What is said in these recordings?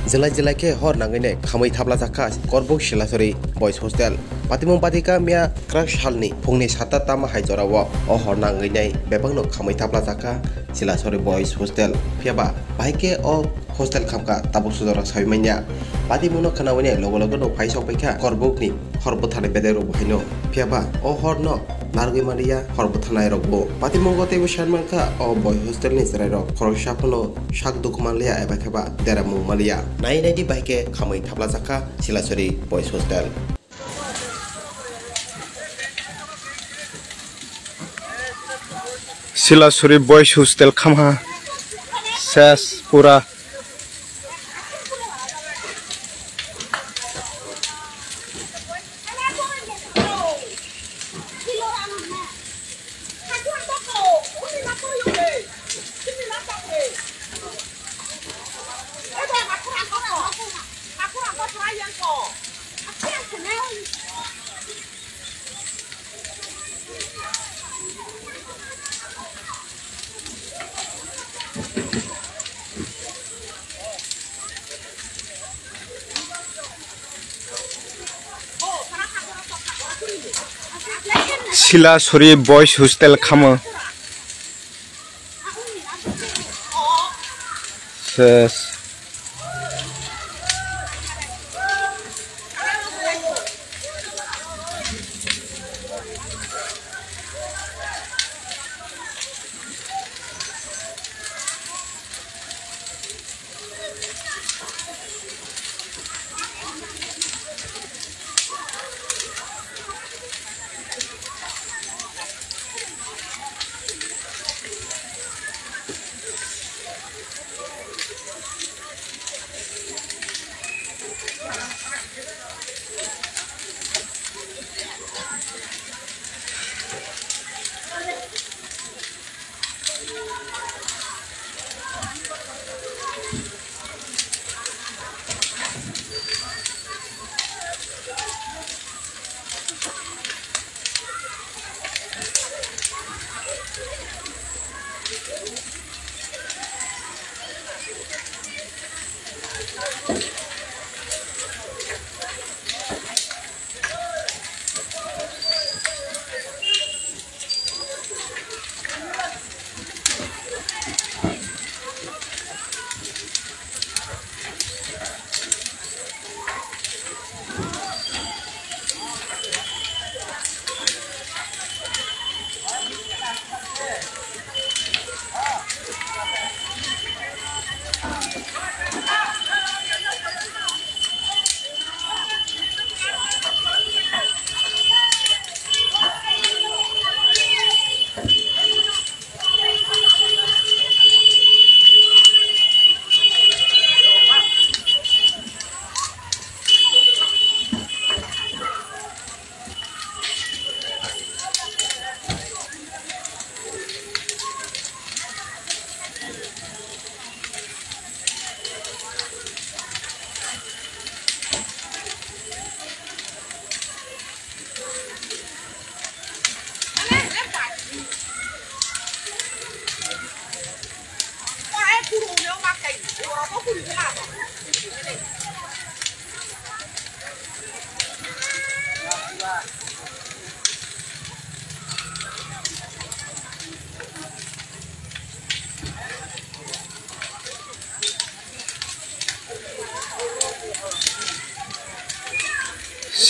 jwlai ke hor nangwi khamwi thapla chakha karbook silacharri boys hostel patimung patika mia crush halni phungni 7ta tama hai jorao o hor nangwi bebangno khamwi thapla chakha silacharri boys hostel phiaba baike o hostel khamka tabuk sujara saimanya patimungno khanawini logo no phaisok paikha karbook ni horbo thane bedero bhaino phiaba o horno nargui maria horbo thanai rokbo patimungo tebo sharmanka o boy hostel ni serai rok khoroksapuno sak dokumalia eba kheba deramu malia nai di baike khamwi thapla chakha silacharri boys hostel silacharri boys hostel khamha ses pura silacharri boys hostel khama ses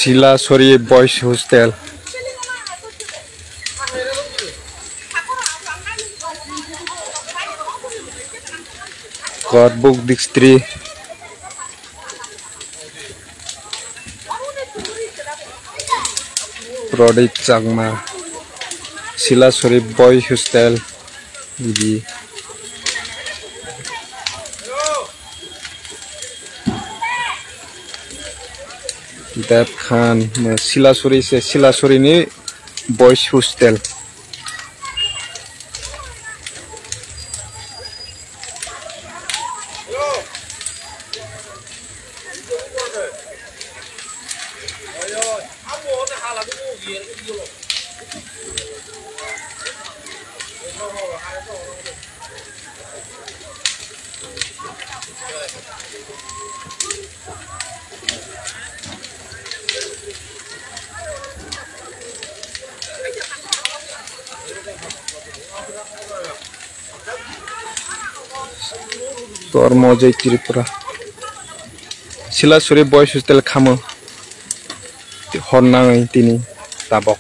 silacharri boys hostel karbook district product changma silacharri boys hostel di Dep Khan silacharri se silacharri ni boys hostel Tormojai Tripura. Silacharri boys hostel khamo. Hornang tini tabok.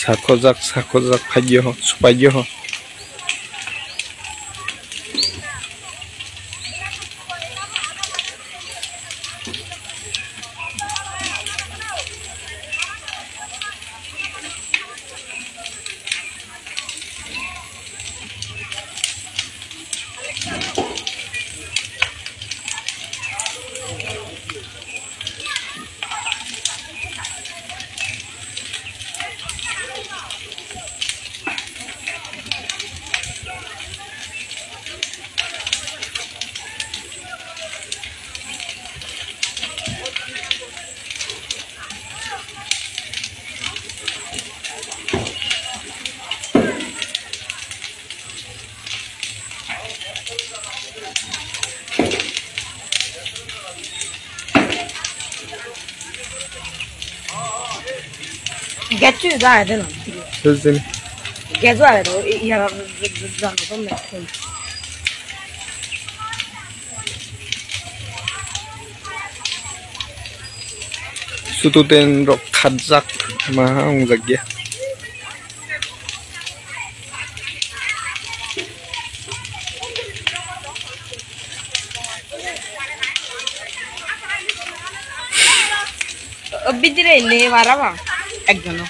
Sakozak payo supayo. Get you that, I don't know. Get what I know. You have done from that. Sututen rok khadzak mahang jagya. Bidire le varava. Ekjono.